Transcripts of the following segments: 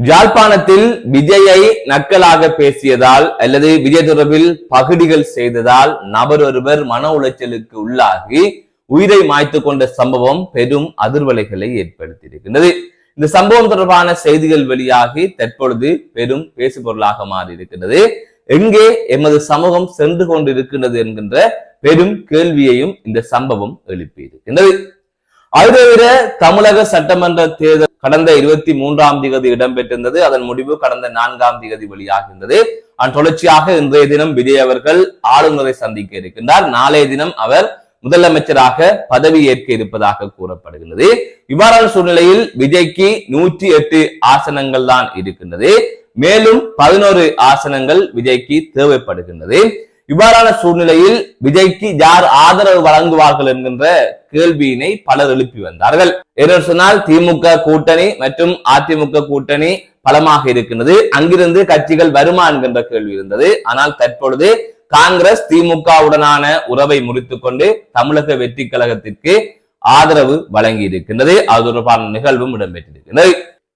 யாழ்ப்பாணத்தில் விஜயை நக்கலாக பேசியதால் அல்லது விஜய் தொடர்பில் பகுடிகள் செய்ததால் நபர் ஒருவர் மன உளைச்சலுக்கு உள்ளாகி உயிரை மாய்த்து கொண்ட சம்பவம் பெரும் அதிர்வலைகளை ஏற்படுத்தியிருக்கின்றது. இந்த சம்பவம் தொடர்பான செய்திகள் வெளியாகி தற்பொழுது பெரும் பேசுபொருளாக மாறி இருக்கின்றது. எங்கே எமது சமூகம் சென்று கொண்டிருக்கின்றது என்கின்ற பெரும் கேள்வியையும் இந்த சம்பவம் எழுப்பியிருக்கின்றது. அதுதவிர தமிழக சட்டமன்ற தேர்தல் கடந்த 23ஆம் தேதி இடம்பெற்றிருந்தது. அதன் முடிவு கடந்த 4ஆம் தேதி வெளியாகின்றது. அதன் தொடர்ச்சியாக இன்றைய தினம் விஜய் அவர்கள் ஆளுநரை சந்திக்க இருக்கின்றார். நாளைய தினம் அவர் முதலமைச்சராக பதவி ஏற்க இருப்பதாக கூறப்படுகின்றது. இவ்வாறான சூழ்நிலையில் விஜய்க்கு 108 ஆசனங்கள் தான் இருக்கின்றது. மேலும் 11 ஆசனங்கள் விஜய்க்கு தேவைப்படுகின்றது. இவ்வாறான சூழ்நிலையில் விஜய்க்கு யார் ஆதரவு வழங்குவார்கள் என்கின்ற கேள்வியினை பலர் எழுப்பி வந்தார்கள். என்ன சொன்னால் திமுக கூட்டணி மற்றும் அதிமுக கூட்டணி பலமாக இருக்கின்றது. அங்கிருந்து கட்சிகள் வருமா என்கின்ற கேள்வி இருந்தது. ஆனால் தற்பொழுது காங்கிரஸ் திமுகவுடனான உறவை முறித்துக் கொண்டு தமிழக வெற்றி கழகத்திற்கு ஆதரவு வழங்கி இருக்கின்றது. அது தொடர்பான நிகழ்வும் இடம்பெற்றிருக்கின்றது.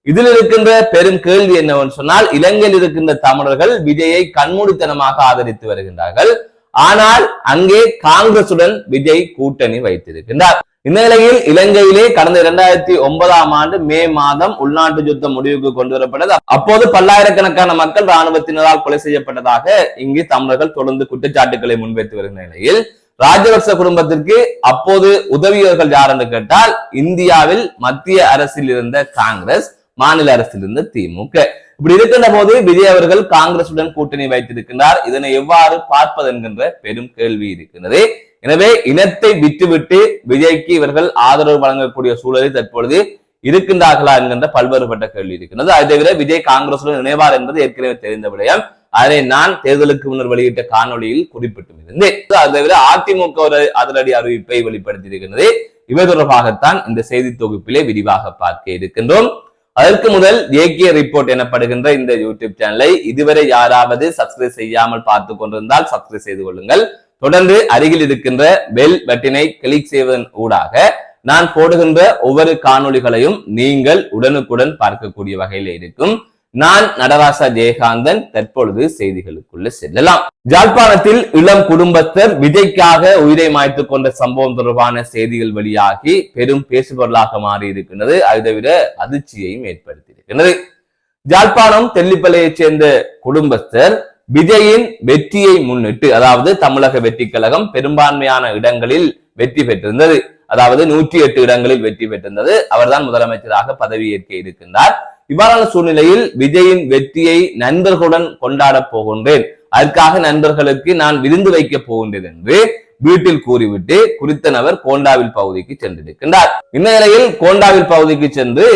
இதில் இருக்கின்ற பெரும் கேள்வி என்னவென்று சொன்னால், இலங்கையில் இருக்கின்ற தமிழர்கள் விஜயை கண்மூடித்தனமாக ஆதரித்து வருகின்றார்கள். ஆனால் அங்கே காங்கிரசுடன் விஜய் கூட்டணி வைத்திருக்கின்றார். இந்த நிலையில் இலங்கையிலே கடந்த 2009ஆம் ஆண்டு மே மாதம் உள்நாட்டு யுத்தம் முடிவுக்கு கொண்டு வரப்பட்டது. அப்போது பல்லாயிரக்கணக்கான மக்கள் இராணுவத்தினரால் கொலை செய்யப்பட்டதாக இங்கு தமிழர்கள் தொடர்ந்து குற்றச்சாட்டுகளை முன்வைத்து வருகின்ற நிலையில் ராஜபக்ச குடும்பத்திற்கு அப்போது உதவியவர்கள் யார் என்று கேட்டால், இந்தியாவில் மத்திய அரசில் இருந்த காங்கிரஸ், மாநில அரசில் இருந்த திமுக. இப்படி இருக்கின்ற போது விஜய் அவர்கள் காங்கிரசுடன் கூட்டணி வைத்திருக்கின்றார். இதனை எவ்வாறு பார்ப்பது என்கின்ற பெரும் கேள்வி இருக்கின்றது. எனவே இனத்தை விட்டுவிட்டு விஜய்க்கு இவர்கள் ஆதரவு வழங்கக்கூடிய சூழலில் தற்பொழுது இருக்கின்றார்களா என்கின்ற பல்வேறுபட்ட கேள்வி இருக்கின்றது. அதை தவிர விஜய் காங்கிரசுடன் இணைவார் என்பது ஏற்கனவே தெரிந்த விடயம். அதை நான் தேர்தலுக்கு முன்னர் வெளியிட்ட காணொலியில் குறிப்பிட்டு இருந்தேன். அதை தவிர அதிமுக ஒரு அதிரடி அறிவிப்பை வெளிப்படுத்தி இருக்கின்றது. இவை தொடர்பாகத்தான் இந்த செய்தி தொகுப்பிலே விரிவாக பார்க்க இருக்கின்றோம். அதற்கு முதல் ஏகே ரிப்போர்ட் எனப்படுகின்ற இந்த யூடியூப் சேனலை இதுவரை யாராவது சப்ஸ்கிரைப் செய்யாமல் பார்த்து கொண்டிருந்தால் சப்ஸ்கிரைப் செய்து கொள்ளுங்கள். தொடர்ந்து அருகில் இருக்கின்ற பெல் பட்டனை கிளிக் செய்வதன் ஊடாக நான் போடுகின்ற ஒவ்வொரு காணொளிகளையும் நீங்கள் உடனுக்குடன் பார்க்கக்கூடிய வகையில் இருக்கும். நான் நடராசா ஜெயகாந்தன். தற்பொழுது செய்திகளுக்குள்ள செல்லலாம். யாழ்ப்பாணத்தில் இளம் குடும்பஸ்தர் விஜய்க்காக உயிரை மாய்த்து கொண்ட சம்பவம் தொடர்பான செய்திகள் வெளியாகி பெரும் பேசுபொருளாக மாறி இருக்கின்றது. அது தவிர அதிர்ச்சியையும் ஏற்படுத்தி இருக்கின்றது. யாழ்ப்பாணம் தெல்லிப்பளையைச் சேர்ந்த குடும்பஸ்தர் விஜயின் வெற்றியை முன்னிட்டு, அதாவது தமிழக வெற்றி கழகம் பெரும்பான்மையான இடங்களில் வெற்றி பெற்றிருந்தது. அதாவது 108 இடங்களில் வெற்றி பெற்றிருந்தது. அவர்தான் முதலமைச்சராக பதவி ஏற்க இருக்கின்றார். இவ்வாறான சூழ்நிலையில் விஜயின் வெற்றியை நண்பர்களுடன் கொண்டாட போகின்றேன், அதற்காக நண்பர்களுக்கு நான் விருந்து வைக்க போகின்றேன் என்று வீட்டில் கூறிவிட்டு குறித்த நபர் கோண்டாவில் பகுதிக்கு சென்றிருக்கின்றார். இந்த நிலையில் கோண்டாவில் பகுதிக்கு சென்று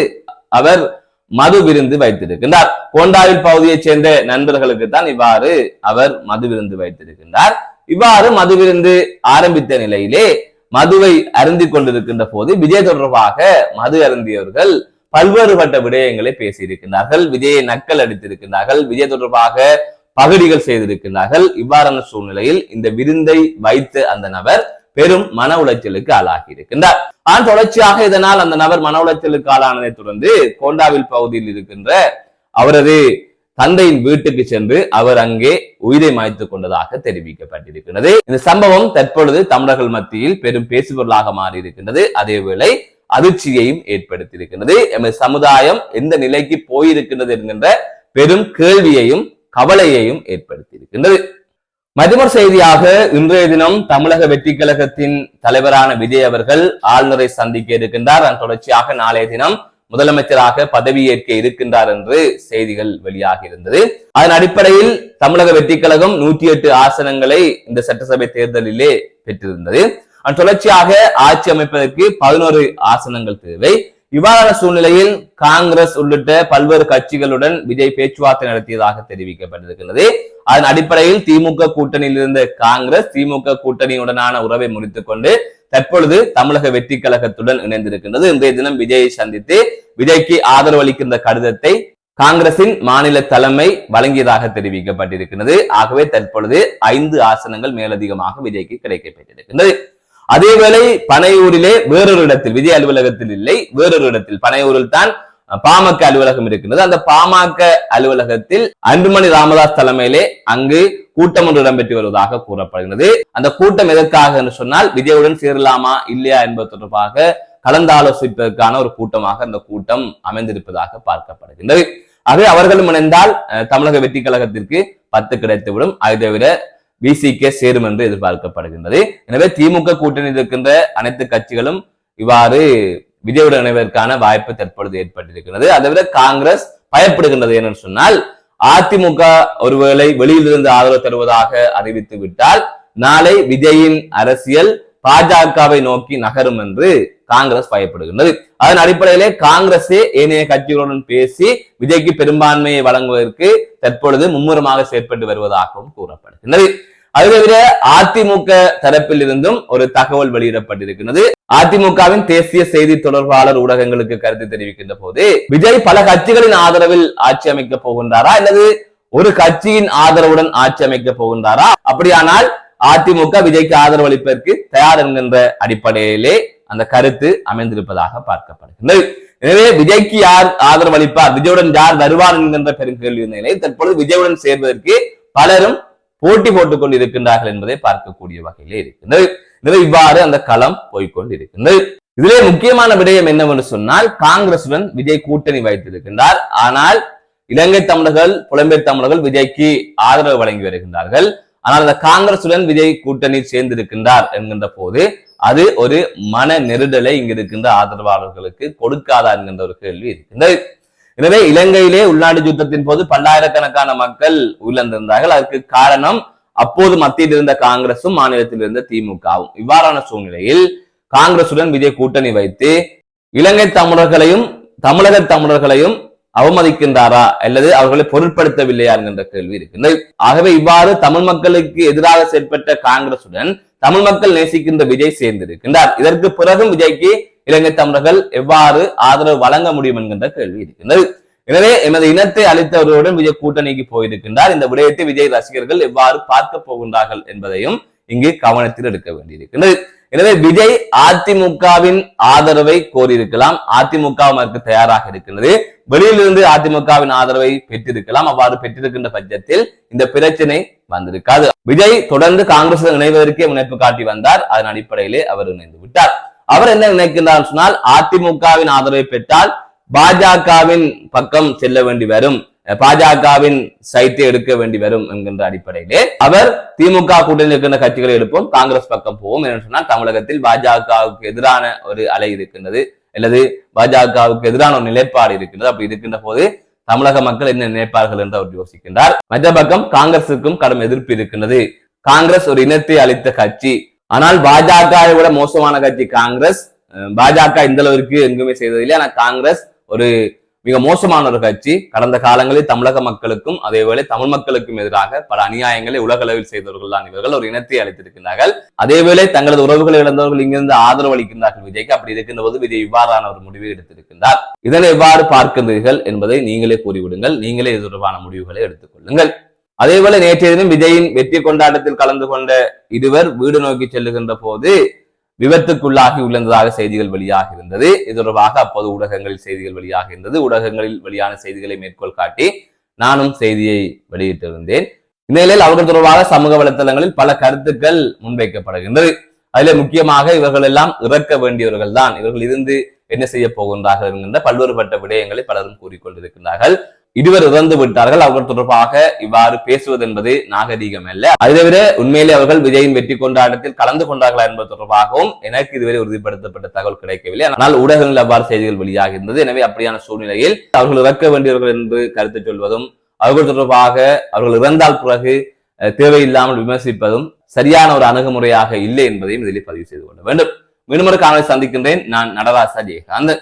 அவர் மது விருந்து வைத்திருக்கின்றார். கோண்டாவில் பகுதியைச் சேர்ந்த நண்பர்களுக்கு தான் இவ்வாறு அவர் மது விருந்து வைத்திருக்கின்றார். இவ்வாறு மது விருந்து ஆரம்பித்த நிலையிலே மதுவை அருந்தி கொண்டிருக்கின்ற போது விஜய் தொடர்பாக மது அருந்தியவர்கள் பல்வேறுபட்ட விடயங்களை பேசியிருக்கின்றார்கள். விஜயை நக்கல் அடித்திருக்கின்றார்கள். விஜய் தொடர்பாக பகுதிகள் செய்திருக்கின்றார்கள். இவ்வாறான சூழ்நிலையில் இந்த விருந்தை வைத்த அந்த நபர் பெரும் மன உளைச்சலுக்கு ஆளாகி இருக்கின்றார். ஆனால் தொடர்ச்சியாக இதனால் அந்த நபர் மன உளைச்சலுக்கு ஆளானதை தொடர்ந்து கோண்டாவில் பகுதியில் இருக்கின்ற அவரது தந்தையின் வீட்டுக்கு சென்று அவர் அங்கே உயிரை மாய்த்துக் கொண்டதாக தெரிவிக்கப்பட்டிருக்கிறது. இந்த சம்பவம் தற்பொழுது தமிழர்கள் மத்தியில் பெரும் பேசுபொருளாக மாறி இருக்கின்றது. அதேவேளை அதிர்ச்சியையும் ஏற்படுத்தியிருக்கின்றது. எமது சமுதாயம் எந்த நிலைக்கு போயிருக்கின்றது என்கின்ற பெரும் கேள்வியையும் கவலையையும் ஏற்படுத்தியிருக்கின்றது. மதிமர் செய்தியாக இன்றைய தினம் தமிழக வெற்றி கழகத்தின் தலைவரான விஜய் அவர்கள் ஆளுநரை சந்திக்க இருக்கின்றார். அதன் தொடர்ச்சியாக நாளைய தினம் முதலமைச்சராக பதவியேற்க இருக்கின்றார் என்று செய்திகள் வெளியாகி இருந்தது. அதன் அடிப்படையில் தமிழக வெற்றி கழகம் 108 ஆசனங்களை இந்த சட்டசபை தேர்தலிலே பெற்றிருந்தது. தொடர்ச்சியாக ஆட்சி அமைப்பதற்கு 11 ஆசனங்கள் தேவை. இவ்வாறான சூழ்நிலையில் காங்கிரஸ் உள்ளிட்ட பல்வேறு கட்சிகளுடன் விஜய் பேச்சுவார்த்தை நடத்தியதாக தெரிவிக்கப்பட்டிருக்கிறது. அதன் அடிப்படையில் திமுக கூட்டணியில் இருந்த காங்கிரஸ் திமுக கூட்டணியுடனான உறவை முறித்துக் கொண்டு தற்பொழுது தமிழக வெற்றி கழகத்துடன் இணைந்திருக்கின்றது. இன்றைய தினம் விஜயை சந்தித்து விஜய்க்கு ஆதரவு அளிக்கின்ற கடிதத்தை காங்கிரசின் மாநில தலைமை வழங்கியதாக தெரிவிக்கப்பட்டிருக்கிறது. ஆகவே தற்பொழுது 5 ஆசனங்கள் மேலதிகமாக விஜய்க்கு கிடைக்கப்பட்டிருக்கின்றது. அதேவேளை பனையூரிலே வேறொரு இடத்தில், விஜய் அலுவலகத்தில் இல்லை, வேறொரு இடத்தில் பனையூரில் தான் பாமக அலுவலகம் இருக்கின்றது. அந்த பாமக அலுவலகத்தில் அன்புமணி ராமதாஸ் தலைமையிலே அங்கு கூட்டம் ஒன்று இடம்பெற்று வருவதாக கூறப்படுகிறது. அந்த கூட்டம் எதற்காக என்று சொன்னால் விஜயுடன் சேரலாமா இல்லையா என்பது தொடர்பாக கலந்தாலோசிப்பதற்கான ஒரு கூட்டமாக அந்த கூட்டம் அமைந்திருப்பதாக பார்க்கப்படுகின்றது. ஆகவே அவர்களும் இணைந்தால் தமிழக வெற்றி கழகத்திற்கு 10 கிடைத்துவிடும். அதை தவிர விசிகே சேரும் என்று எதிர்பார்க்கப்படுகின்றது. எனவே திமுக கூட்டணியில் இருக்கின்ற அனைத்து கட்சிகளும் இவ்வாறு விஜயுடன் இணைவதற்கான வாய்ப்பு தற்பொழுது ஏற்பட்டிருக்கிறது. அதை விட காங்கிரஸ் பயப்படுகின்றது என்று சொன்னால் அதிமுக ஒருவேளை வெளியிலிருந்து ஆதரவு தருவதாக அறிவித்து விட்டால் நாளை விஜயின் அரசியல் பாஜகவை நோக்கி நகரும் என்று காங்கிரஸ் பயப்படுகின்றது. அதன் அடிப்படையிலே காங்கிரஸே ஏனைய கட்சிகளுடன் பேசி விஜய்க்கு பெரும்பான்மையை வழங்குவதற்கு தற்பொழுது மும்முரமாக செயற்பட்டு வருவதாகவும் கூறப்படுகின்றது. அது தவிர அதிமுக தரப்பில் இருந்தும் ஒரு தகவல் வெளியிடப்பட்டிருக்கிறது. அதிமுகவின் தேசிய செய்தி தொடர்பாளர் ஊடகங்களுக்கு கருத்து தெரிவிக்கின்ற போது விஜய் பல கட்சிகளின் ஆதரவில் ஆட்சி அமைக்க போகின்றாரா அல்லது ஒரு கட்சியின் ஆதரவுடன் ஆட்சி அமைக்க போகின்றாரா, அப்படியானால் அதிமுக விஜய்க்கு ஆதரவு அளிப்பதற்கு தயார் என்கின்ற அடிப்படையிலே அந்த கருத்து அமைந்திருப்பதாக பார்க்கப்படுகின்றது. எனவே விஜய்க்கு யார் ஆதரவு அளிப்பார், விஜயுடன் யார் வருவார் என்கின்ற பெருங்கேள்வி நிலையில் தற்பொழுது விஜயுடன் சேர்வதற்கு பலரும் போட்டி போட்டுக் கொண்டு இருக்கின்றார்கள் என்பதை பார்க்கக்கூடிய வகையிலே இருக்கின்றது. எனவே இவ்வாறு அந்த களம் போய்கொண்டிருக்கின்றது. இதிலே முக்கியமான விடயம் என்னவென்று சொன்னால் காங்கிரசுடன் விஜய் கூட்டணி வைத்திருக்கின்றார். ஆனால் இலங்கை தமிழர்கள் புலம்பெயர் தமிழர்கள் விஜய்க்கு ஆதரவு வழங்கி வருகின்றார்கள். ஆனால் அந்த காங்கிரசுடன் விஜய் கூட்டணி சேர்ந்திருக்கின்றார் என்கின்ற போது அது ஒரு மன நெருடலை இங்கு இருக்கின்ற ஆதரவாளர்களுக்கு கொடுக்காதா என்கின்ற ஒரு கேள்வி இருக்கின்றது. எனவே இலங்கையிலே உள்நாட்டு யுத்தத்தின் போது பல்லாயிரக்கணக்கான மக்கள் உயிரிழந்திருந்தார்கள். அதற்கு காரணம் அப்போது மத்தியில் இருந்த காங்கிரசும் மாநிலத்தில் இருந்த திமுகவும். இவ்வாறான சூழ்நிலையில் காங்கிரசுடன் விஜய் கூட்டணி வைத்து இலங்கை தமிழர்களையும் தமிழக தமிழர்களையும் அவமதிக்கின்றாரா அல்லது அவர்களை பொருட்படுத்தவில்லையா என்கின்ற கேள்வி இருக்கின்றது. ஆகவே இவ்வாறு தமிழ் மக்களுக்கு எதிராக செயற்பட்ட காங்கிரசுடன் தமிழ் மக்கள் நேசிக்கின்ற விஜய் சேர்ந்திருக்கின்றார். இதற்கு பிறகும் விஜய்க்கு இலங்கை தமிழர்கள் எவ்வாறு ஆதரவு வழங்க முடியும் என்கின்ற கேள்வி இருக்கின்றது. எனவே எமது இனத்தை அளித்தவர்களுடன் விஜய் கூட்டணிக்கு போயிருக்கின்றார். இந்த விடயத்தை விஜய் ரசிகர்கள் எவ்வாறு பார்க்க போகின்றார்கள் என்பதையும் இங்கு கவனத்தில் எடுக்க வேண்டியிருக்கின்றது. எனவே விஜய் அதிமுகவின் ஆதரவை கோரியிருக்கலாம், அதிமுகவும் அதற்கு தயாராக இருக்கின்றது. வெளியிலிருந்து அதிமுகவின் ஆதரவை பெற்றிருக்கலாம். அவ்வாறு பெற்றிருக்கின்ற பட்சத்தில் இந்த பிரச்சனை வந்திருக்காது. விஜய் தொடர்ந்து காங்கிரசுடன் இணைவதற்கே முனைப்பு காட்டி வந்தார். அதன் அடிப்படையிலே அவர் இணைந்து விட்டார். அவர் என்ன நினைக்கின்றார் சொன்னால் அதிமுகவின் ஆதரவை பெற்றால் பாஜகவின் பக்கம் செல்ல வேண்டி வரும், பாஜகவின் சைட்டை எடுக்க வேண்டி வரும் என்கின்ற அடிப்படையிலே அவர் திமுக கூட்டணியில் இருக்கின்ற கட்சிகளை எடுப்போம், காங்கிரஸ் பக்கம் போவோம் என்று சொன்னால் தமிழகத்தில் பாஜகவுக்கு எதிரான ஒரு அலை இருக்கின்றது அல்லது பாஜகவுக்கு எதிரான ஒரு நிலைப்பாடு இருக்கின்றது. அப்படி இருக்கின்ற போது தமிழக மக்கள் என்ன நினைப்பார்கள் என்று அவர் யோசிக்கின்றார். மற்ற பக்கம் காங்கிரசுக்கும் கடும் எதிர்ப்பு இருக்கின்றது. காங்கிரஸ் ஒரு இனத்தை அளித்த கட்சி, ஆனால் பாஜகவை விட மோசமான கட்சி காங்கிரஸ். பாஜக இந்த அளவிற்கு எங்குமே செய்ததில்லை. ஆனால் காங்கிரஸ் ஒரு மிக மோசமான ஒரு கட்சி. கடந்த காலங்களில் தமிழக மக்களுக்கும் அதேவேளை தமிழ் மக்களுக்கும் எதிராக பல அநியாயங்களை உலக அளவில் செய்தவர்கள் தான் இவர்கள். ஒரு இனத்தை அளித்திருக்கின்றார்கள். அதேவேளை தங்களது உறவுகளை இழந்தவர்கள் இங்கிருந்து ஆதரவு அளிக்கின்றார்கள் விஜய்க்கு. அப்படி இருக்கின்ற போது விஜய் இவ்வாறான ஒரு முடிவை எடுத்திருக்கின்றார். இதனை எவ்வாறு பார்க்கின்றீர்கள் என்பதை நீங்களே கூறிவிடுங்கள். நீங்களே இது தொடர்பான முடிவுகளை எடுத்துக் கொள்ளுங்கள். அதேவேளை நேற்றைய தினம் விஜயின் வெற்றி கொண்டாட்டத்தில் கலந்து கொண்ட இருவர் வீடு நோக்கி செல்லுகின்ற போது விபத்துக்குள்ளாகி உள்ளதாக செய்திகள் வெளியாக இருந்தது. இது தொடர்பாக அப்போது ஊடகங்களில் செய்திகள் வெளியாக இருந்தது. ஊடகங்களில் வெளியான செய்திகளை மேற்கோள் காட்டி நானும் செய்தியை வெளியிட்டிருந்தேன். இந்த நிலையில் அவர்கள் தொடர்பாக சமூக வலைத்தளங்களில் பல கருத்துக்கள் முன்வைக்கப்படுகின்றது. அதிலே முக்கியமாக இவர்கள் எல்லாம் இறக்க வேண்டியவர்கள் தான், இவர்கள் இருந்து என்ன செய்ய போகின்றார்கள் என்கின்ற பல்வேறுபட்ட விடயங்களை பலரும் கூறிக்கொண்டிருக்கின்றார்கள். இருவர் இறந்து விட்டார்கள். அவர்கள் தொடர்பாக இவ்வாறு பேசுவது என்பது நாகரீகம் அல்ல. அதை தவிர உண்மையிலே அவர்கள் விஜயின் வெற்றி கொண்டாட்டத்தில் கலந்து கொண்டார்களா என்பது தொடர்பாகவும் எனக்கு இதுவரை உறுதிப்படுத்தப்பட்ட தகவல் கிடைக்கவில்லை. ஆனால் ஊடகங்களில் அவ்வாறு செய்திகள் வெளியாக இருந்தது. எனவே அப்படியான சூழ்நிலையில் அவர்கள் இறக்க வேண்டியவர்கள் என்று கருத்து சொல்வதும் அவர்கள் தொடர்பாக அவர்கள் இறந்தால் பிறகு தேவையில்லாமல் விமர்சிப்பதும் சரியான ஒரு அணுகுமுறையாக இல்லை என்பதையும் இதில் பதிவு செய்து கொள்ள வேண்டும். மீண்டும் ஒரு காணொளி சந்திக்கின்றேன். நான் நடராசா ஜெயகாந்த்.